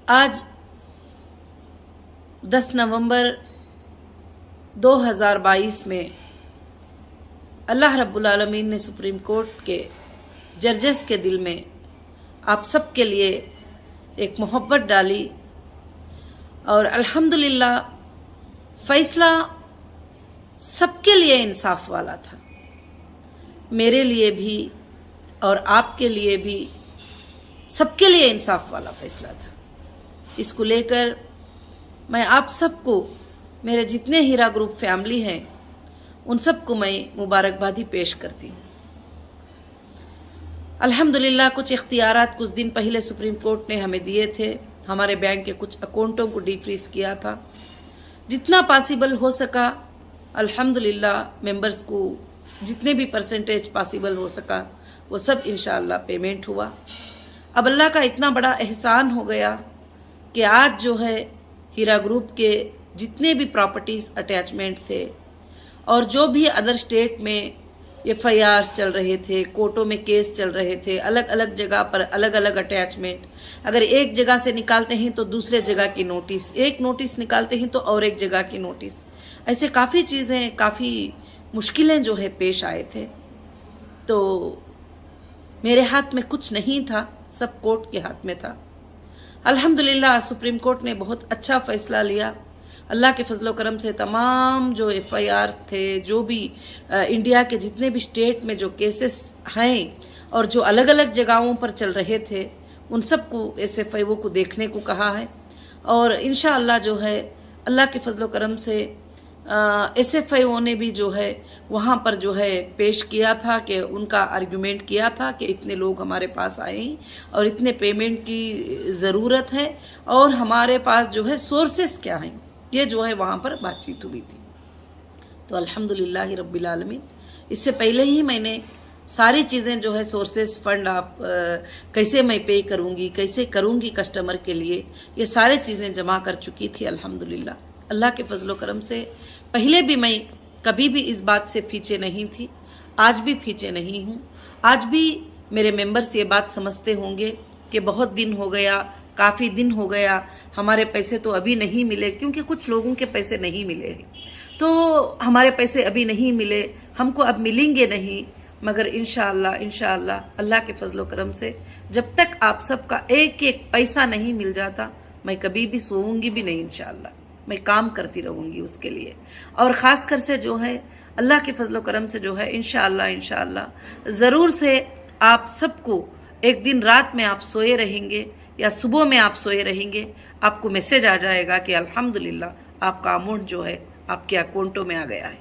आज 10 नवंबर 2022 में अल्लाह रब्बुल आलमीन ने सुप्रीम कोर्ट के जजेस के दिल में आप सब के लिए एक मोहब्बत डाली और अल्हम्दुलिल्लाह फैसला सबके लिए इंसाफ वाला था, मेरे लिए भी और आपके लिए भी, सबके लिए इंसाफ वाला फैसला था। इसको लेकर मैं आप सबको, मेरे जितने हीरा ग्रुप फैमिली हैं, उन सबको मैं मुबारकबादी पेश करती हूँ। अल्हम्दुलिल्लाह कुछ इख्तियारात कुछ दिन पहले सुप्रीम कोर्ट ने हमें दिए थे। हमारे बैंक के कुछ अकाउंटों को डीफ्रीज किया था। जितना पॉसिबल हो सका अल्हम्दुलिल्लाह मेंबर्स को जितने भी परसेंटेज पॉसिबल हो सका वो सब इंशाअल्लाह पेमेंट हुआ। अब अल्लाह का इतना बड़ा एहसान हो गया कि आज जो है हीरा ग्रुप के जितने भी प्रॉपर्टीज़ अटैचमेंट थे और जो भी अदर स्टेट में FIR चल रहे थे, कोर्टों में केस चल रहे थे, अलग अलग जगह पर अलग अलग अटैचमेंट, अगर एक जगह से निकालते हैं तो दूसरे जगह की नोटिस, एक नोटिस निकालते हैं तो और एक जगह की नोटिस, ऐसे काफ़ी चीज़ें, काफ़ी मुश्किलें जो है पेश आए थे। तो मेरे हाथ में कुछ नहीं था, सब कोर्ट के हाथ में था। अल्हम्दुलिल्लाह सुप्रीम कोर्ट ने बहुत अच्छा फ़ैसला लिया। अल्लाह के फजलो करम से तमाम जो FIR थे, जो भी इंडिया के जितने भी स्टेट में जो केसेस हैं और जो अलग अलग जगहों पर चल रहे थे, उन सबको SFIO को देखने को कहा है। और इंशाअल्लाह जो है अल्लाह के फजलो करम से SFIO ने भी जो है वहाँ पर जो है पेश किया था कि उनका आर्गुमेंट किया था कि इतने लोग हमारे पास आए हैं और इतने पेमेंट की ज़रूरत है और हमारे पास जो है सोर्सेस क्या हैं, ये जो है वहाँ पर बातचीत हुई थी। तो अल्हम्दुलिल्लाह रब्बिल आलमीन, इससे पहले ही मैंने सारी चीज़ें जो है सोर्सेस फंड आप कैसे मैं पे करूँगी, कैसे करूँगी कस्टमर के लिए, ये सारी चीज़ें जमा कर चुकी थी। अल्हम्दुलिल्लाह अल्लाह के फजलो करम से पहले भी मैं कभी भी इस बात से पीछे नहीं थी, आज भी पीछे नहीं हूँ। आज भी मेरे मेंबर्स ये बात समझते होंगे कि बहुत दिन हो गया, काफ़ी दिन हो गया, हमारे पैसे तो अभी नहीं मिले, क्योंकि कुछ लोगों के पैसे नहीं मिले हैं। तो हमारे पैसे अभी नहीं मिले, हमको अब मिलेंगे नहीं, मगर इंशाअल्लाह अल्लाह के फजलो करम से जब तक आप सबका एक एक पैसा नहीं मिल जाता, मैं कभी भी सोऊंगी भी नहीं। इंशाअल्लाह मैं काम करती रहूँगी उसके लिए। और ख़ास कर से जो है अल्लाह के फजलो करम से जो है इंशाअल्लाह ज़रूर से आप सबको एक दिन रात में आप सोए रहेंगे या सुबह में आप सोए रहेंगे, आपको मैसेज आ जाएगा कि अल्हम्दुलिल्लाह आपका अमाउंट जो है आपके अकाउंटों में आ गया है।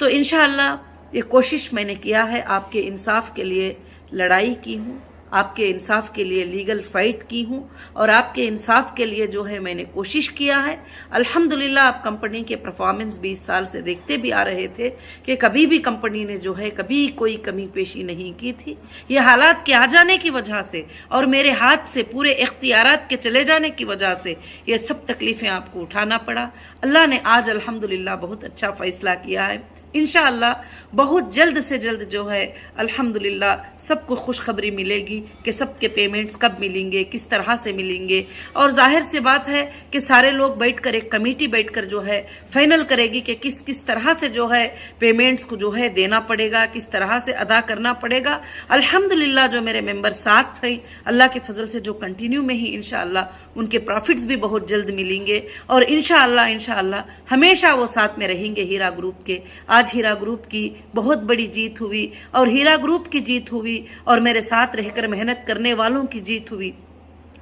तो इंशाअल्लाह ये कोशिश मैंने किया है, आपके इंसाफ के लिए लड़ाई की हूँ, आपके इंसाफ के लिए लीगल फाइट की हूँ और आपके इंसाफ के लिए जो है मैंने कोशिश किया है। अल्हम्दुलिल्लाह आप कंपनी के परफॉर्मेंस 20 साल से देखते भी आ रहे थे कि कभी भी कंपनी ने जो है कभी कोई कमी पेशी नहीं की थी। ये हालात के आ जाने की वजह से और मेरे हाथ से पूरे इख्तियारात के चले जाने की वजह से ये सब तकलीफ़ें आपको उठाना पड़ा। अल्लाह ने आज अल्हम्दुलिल्लाह बहुत अच्छा फ़ैसला किया है। इंशाअल्लाह बहुत जल्द से जल्द जो है अल्हम्दुलिल्लाह सबको खुशखबरी मिलेगी कि सबके पेमेंट्स कब मिलेंगे, किस तरह से मिलेंगे। और जाहिर सी बात है कि सारे लोग बैठकर, एक कमेटी बैठकर जो है फाइनल करेगी कि किस किस तरह से जो है पेमेंट्स को जो है देना पड़ेगा, किस तरह से अदा करना पड़ेगा। अल्हम्दुलिल्लाह जो मेरे मेंबर साथ थे, अल्लाह के फजल से जो कंटिन्यू में ही इंशाअल्लाह उनके प्रॉफिट्स भी बहुत जल्द मिलेंगे और इंशाअल्लाह हमेशा वो साथ में रहेंगे हीरा ग्रुप के। आज हीरा ग्रुप की बहुत बड़ी जीत हुई और हीरा ग्रुप की जीत हुई और मेरे साथ रहकर मेहनत करने वालों की जीत हुई,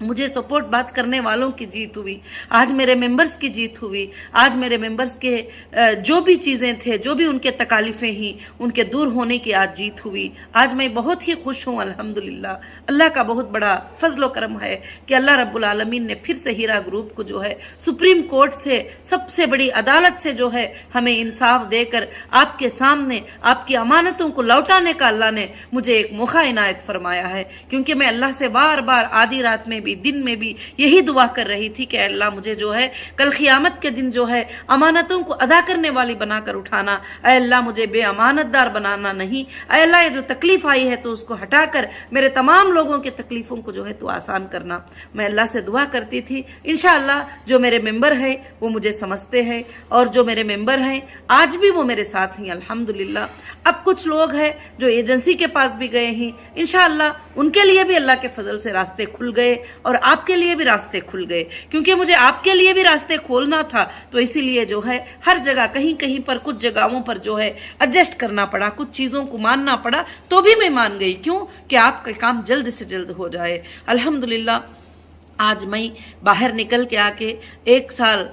मुझे सपोर्ट बात करने वालों की जीत हुई। आज मेरे मेंबर्स की जीत हुई। आज मेरे मेंबर्स के जो भी चीज़ें थे, जो भी उनके तकालीफें ही, उनके दूर होने की आज जीत हुई। आज मैं बहुत ही खुश हूँ अल्हम्दुलिल्लाह। अल्लाह का बहुत बड़ा फजलो करम है कि अल्लाह रब्बुल आलमीन ने फिर से हीरा ग्रुप को जो है सुप्रीम कोर्ट से, सबसे बड़ी अदालत से जो है हमें इंसाफ देकर आपके सामने आपकी अमानतों को लौटाने का अल्लाह ने मुझे एक मौका इनायत फरमाया है। क्योंकि मैं अल्लाह से बार बार आधी रात में भी दिन में भी यही दुआ कर रही थी कि अल्लाह मुझे जो है कल क़यामत के दिन जो है अमानतों को अदा करने वाली बनाकर उठाना, ऐ अल्लाह मुझे बेअमानतदार बनाना नहीं, ऐ अल्लाह ये जो तकलीफ आई है तो उसको हटाकर मेरे तमाम लोगों के तकलीफों को जो है तो आसान करना। मैं अल्लाह से दुआ करती थी। इंशाअल्लाह जो मेरे मेंबर हैं वो मुझे समझते हैं और जो मेरे मेंबर हैं आज भी वो मेरे साथ हैं अल्हम्दुलिल्लाह। अब कुछ लोग हैं जो एजेंसी के पास भी गए हैं, इंशाअल्लाह उनके लिए भी अल्लाह के फजल से रास्ते खुल गए और आपके लिए भी रास्ते खुल गए, क्योंकि मुझे आपके लिए भी रास्ते खोलना था। तो इसीलिए जो है हर जगह कहीं कहीं पर कुछ जगहों पर जो है एडजस्ट करना पड़ा, कुछ चीज़ों को मानना पड़ा, तो भी मैं मान गई। क्यों? कि आपका काम जल्द से जल्द हो जाए। अल्हम्दुलिल्लाह आज मैं बाहर निकल के आके 1 साल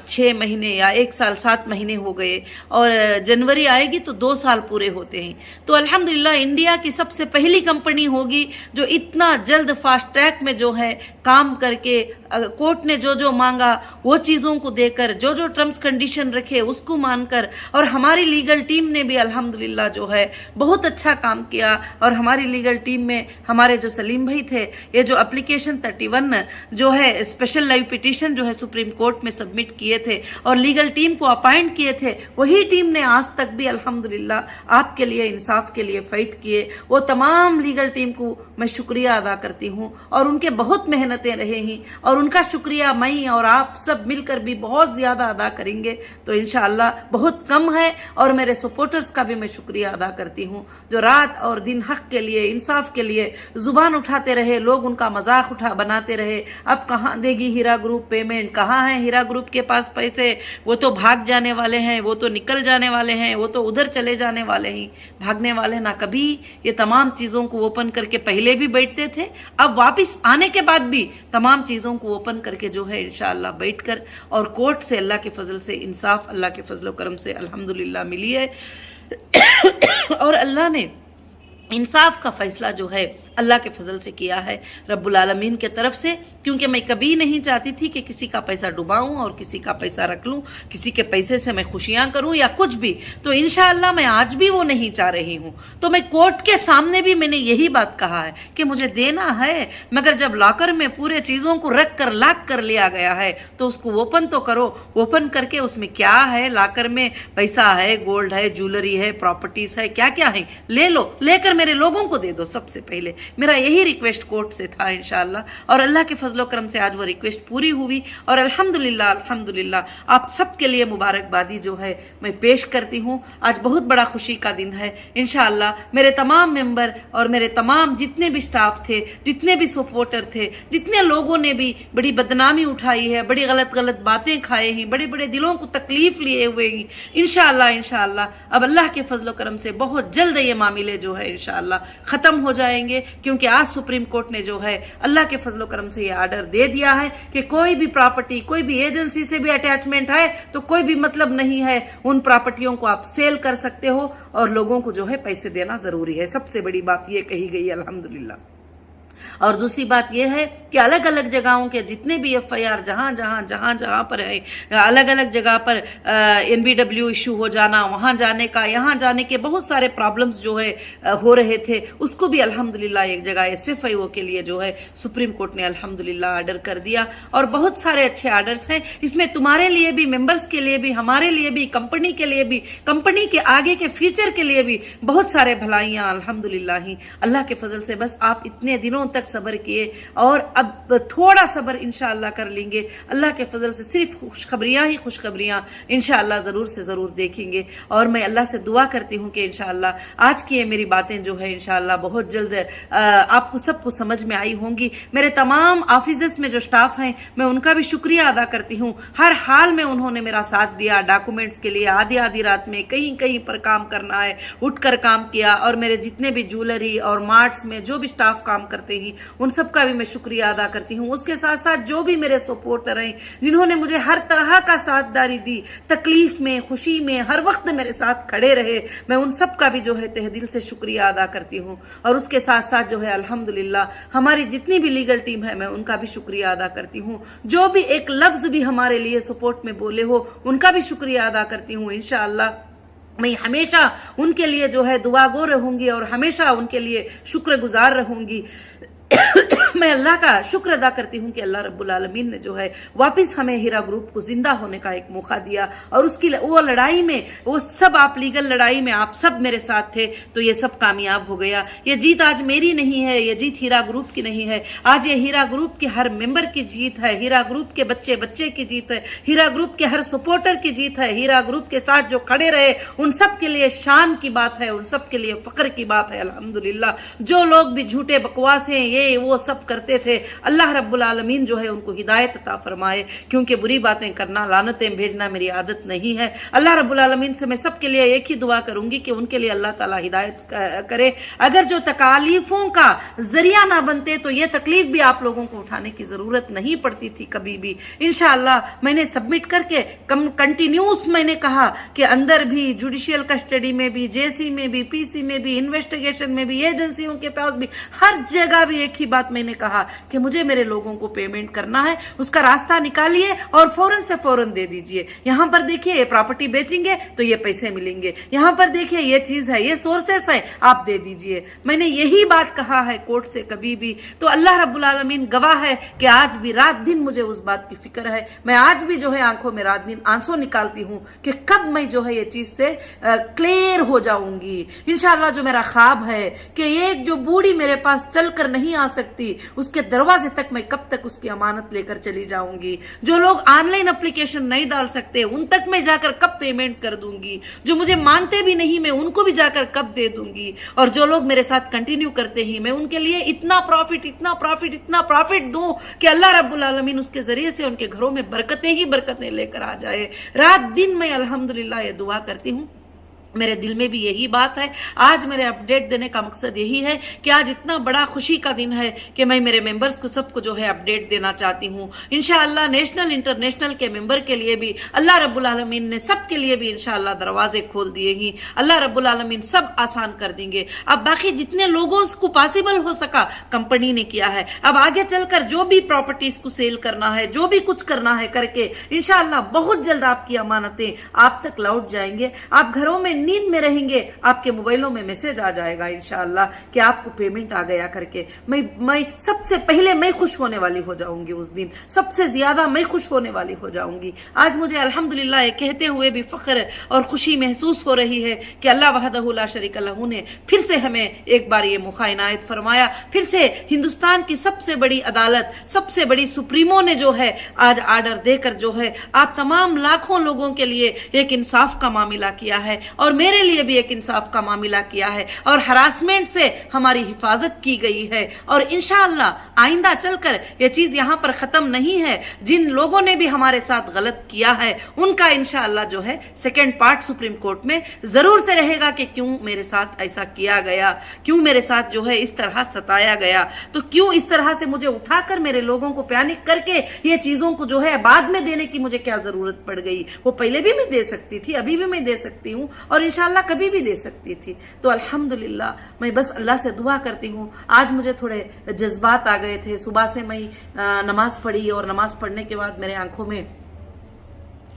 6 महीने या 1 साल 7 महीने हो गए और जनवरी आएगी तो 2 साल पूरे होते हैं। तो अल्हम्दुलिल्लाह इंडिया की सबसे पहली कंपनी होगी जो इतना जल्द फास्ट ट्रैक में जो है काम करके कोर्ट ने जो जो मांगा वो चीज़ों को देकर, जो जो टर्म्स कंडीशन रखे उसको मानकर, और हमारी लीगल टीम ने भी अल्हम्दुलिल्लाह जो है बहुत अच्छा काम किया। और हमारी लीगल टीम में हमारे जो सलीम भाई थे, ये जो एप्लीकेशन 31 जो है स्पेशल लाइव पिटीशन जो है सुप्रीम कोर्ट में सबमिट किए थे और लीगल टीम को अपॉइंट किए थे, वही टीम ने आज तक भी अल्हम्दुलिल्लाह आपके लिए इंसाफ के लिए फाइट किए। वो तमाम लीगल टीम को मैं शुक्रिया अदा करती हूँ और उनके बहुत मेहनतें रहे हैं और उनका शुक्रिया मैं और आप सब मिलकर भी बहुत ज्यादा अदा करेंगे तो इंशाअल्लाह बहुत कम है। और मेरे सपोर्टर्स का भी मैं शुक्रिया अदा करती हूँ जो रात और दिन हक के लिए, इंसाफ के लिए जुबान उठाते रहे, लोग उनका मजाक बनाते रहे। अब कहाँ देगी हीरा ग्रुप पेमेंट, कहाँ है हीरा ग्रुप के पास पैसे, वो तो भाग जाने वाले हैं, वो तो निकल जाने वाले हैं, वो तो उधर चले जाने वाले हैं। भागने वाले ना कभी। ये तमाम चीज़ों को ओपन करके पहले भी बैठते थे, अब वापस आने के बाद भी तमाम चीज़ों को ओपन करके जो है इंशाअल्लाह बैठकर, और कोर्ट से अल्लाह के फजल से इंसाफ अल्लाह के फजल करम से अल्हम्दुलिल्लाह मिली है। और अल्लाह ने इंसाफ का फैसला जो है अल्लाह के फजल से किया है रब्बुल आलमीन के तरफ से, क्योंकि मैं कभी नहीं चाहती थी कि किसी का पैसा डुबाऊं और किसी का पैसा रख लूं, किसी के पैसे से मैं खुशियां करूं या कुछ भी। तो इंशाअल्लाह मैं आज भी वो नहीं चाह रही हूं। तो मैं कोर्ट के सामने भी मैंने यही बात कहा है कि मुझे देना है, मगर जब लॉकर में पूरे चीज़ों को रख कर लॉक कर लिया गया है तो उसको ओपन तो करो। ओपन करके उसमें क्या है, लॉकर में पैसा है, गोल्ड है, ज्वेलरी है, प्रॉपर्टीज है, क्या क्या है, ले लो, लेकर मेरे लोगों को दे दो। सबसे पहले मेरा यही रिक्वेस्ट कोर्ट से था इंशाअल्लाह, और अल्लाह के फजलो करम से आज वो रिक्वेस्ट पूरी हुई। और अल्हम्दुलिल्लाह अल्हम्दुलिल्लाह आप सबके लिए मुबारकबादी जो है मैं पेश करती हूँ। आज बहुत बड़ा खुशी का दिन है। इंशाअल्लाह मेरे तमाम मेंबर और मेरे तमाम जितने भी स्टाफ थे, जितने भी सपोर्टर थे, जितने लोगों ने भी बड़ी बदनामी उठाई है, बड़ी गलत गलत बातें खाए हैं, बड़े बड़े दिलों को तकलीफ लिए हुए हैं, इंशाअल्लाह इंशाअल्लाह अब अल्लाह के फजलो करम से बहुत जल्द ये मामले जो है इंशाअल्लाह खत्म हो जाएंगे। क्योंकि आज सुप्रीम कोर्ट ने जो है अल्लाह के फजलो करम से ये आर्डर दे दिया है कि कोई भी प्रॉपर्टी, कोई भी एजेंसी से भी अटैचमेंट है तो कोई भी मतलब नहीं है, उन प्रॉपर्टियों को आप सेल कर सकते हो और लोगों को जो है पैसे देना जरूरी है। सबसे बड़ी बात ये कही गई अल्हम्दुलिल्लाह। और दूसरी बात यह है कि अलग अलग जगहों के जितने भी FIR जहां पर है, अलग अलग जगह पर NBW इशू हो जाना, वहां जाने का, यहाँ जाने के बहुत सारे प्रॉब्लम्स जो है हो रहे थे, उसको भी अल्हम्दुलिल्लाह एक जगह SFIO के लिए जो है सुप्रीम कोर्ट ने अल्हम्दुलिल्लाह आर्डर कर दिया। और बहुत सारे अच्छे आर्डर्स हैं इसमें, तुम्हारे लिए भी, मेंबर्स के लिए भी, हमारे लिए भी, कंपनी के लिए भी, कंपनी के आगे के फ्यूचर के लिए भी बहुत सारे भलाइयाँ अल्हम्दुलिल्लाह ही अल्लाह के फजल से। बस आप इतने दिनों तक सब्र किए और अब थोड़ा सब्र इंशाअल्लाह कर लेंगे। अल्लाह के फजल से सिर्फ खुशखबरियां ही खुशखबरियां इंशाअल्लाह जरूर से जरूर देखेंगे। और मैं अल्लाह से दुआ करती हूं कि इंशाअल्लाह आज की ये मेरी बातें जो है इंशाअल्लाह बहुत जल्द आपको सबको समझ में आई होंगी। मेरे तमाम ऑफिसेस में जो स्टाफ हैं मैं उनका भी शुक्रिया अदा करती हूँ। हर हाल में उन्होंने मेरा साथ दिया। डॉक्यूमेंट्स के लिए आधी आधी रात में कहीं कहीं पर काम करना है, उठकर काम किया। और मेरे जितने भी ज्वेलरी और मार्ट्स में जो भी स्टाफ काम करते हैं उन सब का भी मैं शुक्रिया अदा करती हूँ। उसके साथ साथ जो भी मेरे सपोर्टर हैं जिन्होंने मुझे हर तरह का साथदारी दी, तकलीफ में, खुशी में, हर वक्त मेरे साथ खड़े रहे, मैं उन सब का भी जो है तहे दिल से शुक्रिया अदा करती हूँ। और उसके साथ साथ जो है अल्हम्दुलिल्लाह हमारी जितनी भी लीगल टीम है मैं उनका भी शुक्रिया अदा करती हूँ। जो भी एक लफ्ज भी हमारे लिए सपोर्ट में बोले हो उनका भी शुक्रिया अदा करती हूँ। इंशाअल्लाह मैं हमेशा उनके लिए जो है दुआगो रहूंगी और हमेशा उनके लिए शुक्रगुजार रहूंगी। मैं अल्लाह का शुक्र अदा करती हूँ कि अल्लाह रब्बुल आलमीन ने जो है वापस हमें हीरा ग्रुप को जिंदा होने का एक मौका दिया, और उसकी वो लड़ाई में, वो सब आप लीगल लड़ाई में आप सब मेरे साथ थे, तो ये सब कामयाब हो गया। ये जीत आज मेरी नहीं है, ये जीत हीरा ग्रुप की नहीं है, आज ये हीरा ग्रुप के हर मेंबर की जीत है, हीरा ग्रुप के बच्चे बच्चे की जीत है, हीरा ग्रुप के हर सपोर्टर की जीत है, हीरा ग्रुप के साथ जो खड़े रहे उन सब के लिए शान की बात है, उन सब के लिए फख्र की बात है। अल्हम्दुलिल्लाह। जो लोग भी झूठे बकवासें ये वो सब करते थे, अल्लाह रब्बुल आलमीन जो है उनको हिदायत अता फरमाए, क्योंकि बुरी बातें करना, लानतें भेजना मेरी आदत नहीं है। अल्लाह रब्बुल आलमीन से मैं सबके लिए एक ही दुआ करूंगी कि उनके लिए अल्लाह ताला हिदायत करे। अगर जो तकालीफों का जरिया ना बनते तो ये तकलीफ भी आप लोगों को उठाने की जरूरत नहीं पड़ती थी कभी भी। इंशाअल्लाह मैंने सबमिट करके कंटिन्यूस मैंने कहा कि अंदर भी, जुडिशियल कस्टडी में भी, जेसी में भी, पीसी में भी, इन्वेस्टिगेशन में भी, एजेंसियों के पास भी, हर जगह भी एक ही बात मैंने कहा कि मुझे मेरे लोगों को पेमेंट करना है, उसका रास्ता निकालिए और फौरन से फौरन दे दीजिए। यहां पर देखिए ये प्रॉपर्टी बेचेंगे तो ये पैसे मिलेंगे, यहां पर देखिए ये चीज है, ये सोर्सेस है, आप दे दीजिए। मैंने यही बात कहा है कोर्ट से कभी भी, तो अल्लाह रब्बुल आलमीन गवाह है कि आज भी रात दिन मुझे उस बात की फिक्र है। मैं आज भी जो है आंखों में रात दिन आंसू निकालती हूं कि कब मैं जो है ये चीज से क्लियर हो जाऊंगी। इंशाअल्लाह जो मेरा ख्वाब है कि एक जो बूढ़ी मेरे पास चलकर नहीं आ सकती, उसके दरवाजे तक मैं कब तक उसकी अमानत लेकर चली जाऊंगी। जो लोग ऑनलाइन एप्लीकेशन नहीं डाल सकते उन तक मैं जाकर कब पेमेंट कर दूंगी। जो मुझे मानते भी नहीं मैं उनको भी जाकर कब दे दूंगी। और जो लोग मेरे साथ कंटिन्यू करते ही मैं उनके लिए इतना प्रॉफिट, इतना प्रॉफिट, इतना प्रॉफिट दूं कि अल्लाह रब्बुल आलमीन उसके जरिए से उनके घरों में बरकतें ही बरकतें लेकर आ जाए। रात दिन मैं अल्हम्दुलिल्लाह ये दुआ करती हूँ। मेरे दिल में भी यही बात है। आज मेरे अपडेट देने का मकसद यही है कि आज इतना बड़ा खुशी का दिन है कि मैं मेरे मेंबर्स को सबको जो है अपडेट देना चाहती हूँ। इंशाअल्लाह नेशनल इंटरनेशनल के मेंबर के लिए भी अल्लाह रब्बुल आलमीन ने सबके लिए भी इंशाअल्लाह दरवाजे खोल दिए ही। अल्लाह रब्बुल आलमीन सब आसान कर देंगे। अब बाकी जितने लोगों को पॉसिबल हो सका कंपनी ने किया है। अब आगे चलकर जो भी प्रॉपर्टीज को सेल करना है, जो भी कुछ करना है करके इंशाअल्लाह बहुत जल्द आपकी अमानतें आप तक लौट जाएंगे। आप घरों में नींद में रहेंगे, आपके मोबाइलों में मैसेज आ जाएगा इंशाअल्लाह कि आपको पेमेंट आ गया करके। मैं सबसे पहले मैं खुश होने वाली हो जाऊंगी उस दिन, सबसे ज्यादा मैं खुश होने वाली हो जाऊंगी। आज मुझे अल्हम्दुलिल्लाह ये कहते हुए भी फख्र और खुशी महसूस हो रही है कि अल्लाह वहदहु ला शरीका लहू ने फिर से हमें एक बार ये मौका इनायत फरमाया। फिर से हिंदुस्तान की सबसे बड़ी अदालत, सबसे बड़ी सुप्रीमो ने जो है आज आर्डर देकर जो है आप तमाम लाखों लोगों के लिए एक इंसाफ का मामला किया है और मेरे लिए भी एक इंसाफ का मामला किया है और हरासमेंट से हमारी हिफाजत की गई है। और इंशाअल्लाह आइंदा चलकर यह चीज यहां पर खत्म नहीं है। जिन लोगों ने भी हमारे साथ गलत किया है उनका इंशाअल्लाह जो है सेकंड पार्ट सुप्रीम कोर्ट में जरूर से रहेगा कि क्यों मेरे साथ ऐसा किया गया, क्यों मेरे साथ जो है इस तरह सताया गया, तो क्यों इस तरह से मुझे उठाकर मेरे लोगों को पैनिक करके ये चीजों को जो है बाद में देने की मुझे क्या जरूरत पड़ गई। वो पहले भी मैं दे सकती थी, अभी भी मैं दे सकती हूँ और इंशाअल्लाह कभी भी दे सकती थी। तो अल्हम्दुलिल्लाह मैं बस अल्लाह से दुआ करती हूँ। आज मुझे थोड़े जज्बात आ गए थे। सुबह से मैं नमाज पढ़ी और नमाज पढ़ने के बाद मेरे आंखों में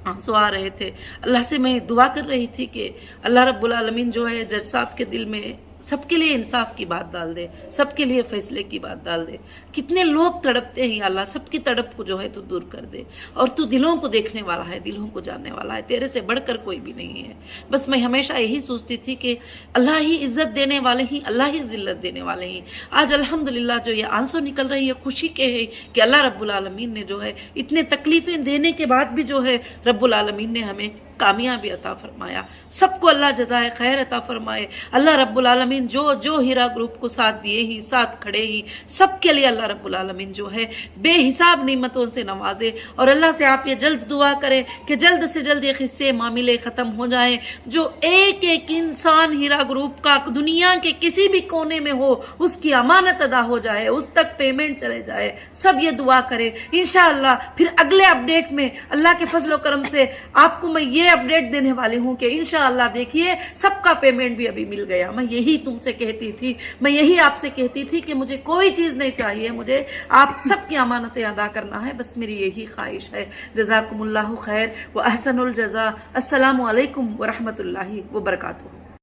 आंसू आ रहे थे। अल्लाह से मैं दुआ कर रही थी कि अल्लाह रब्बुल आलमीन जो है जज साहब के दिल में सबके लिए इंसाफ की बात डाल दे, सबके लिए फैसले की बात डाल दे। कितने लोग तड़पते हैं अल्लाह, सबकी तड़प को जो है तू दूर कर दे। और तू दिलों को देखने वाला है, दिलों को जानने वाला है, तेरे से बढ़कर कोई भी नहीं है। बस मैं हमेशा यही सोचती थी कि अल्लाह ही इज्जत देने वाले ही, अल्लाह ही जिल्लत देने वाले ही। आज अल्हम्दुलिल्लाह जो ये आंसू निकल रही है खुशी के है कि अल्लाह रब्बुल आलमीन ने जो है इतने तकलीफें देने के बाद भी जो है रब्बुल आलमीन ने हमें कामयाबी अता फरमाया। सबको अल्लाह जज़ाए खैर अता फरमाए। अल्लाह रब्बुल आलमीन जो जो हीरा ग्रुप को साथ दिए ही, साथ खड़े ही, सबके लिए अल्लाह रब्बुल आलमीन जो है बेहिसाब निमतों से नवाजे। और अल्लाह से आप ये जल्द दुआ करें कि जल्द से जल्द ये किस्से मामले ख़त्म हो जाएं। जो एक एक इंसान हीरा ग्रुप का दुनिया के किसी भी कोने में हो उसकी अमानत अदा हो जाए, उस तक पेमेंट चले जाए। सब ये दुआ करें। इंशाअल्लाह फिर अगले अपडेट में अल्लाह के फजल व करम से आपको मैं ये अपडेट देने वाली हूं कि इंशाअल्लाह देखिए सबका पेमेंट भी अभी मिल गया। मैं यही तुमसे कहती थी, मैं यही आपसे कहती थी कि मुझे कोई चीज नहीं चाहिए, मुझे आप सबकी अमानतें अदा करना है, बस मेरी यही ख्वाहिश है। जज़ाकुमुल्लाहु खैर व अहसनुल जज़ा। अस्सलामु अलैकुम व रहमतुल्लाहि व बरकातुहू।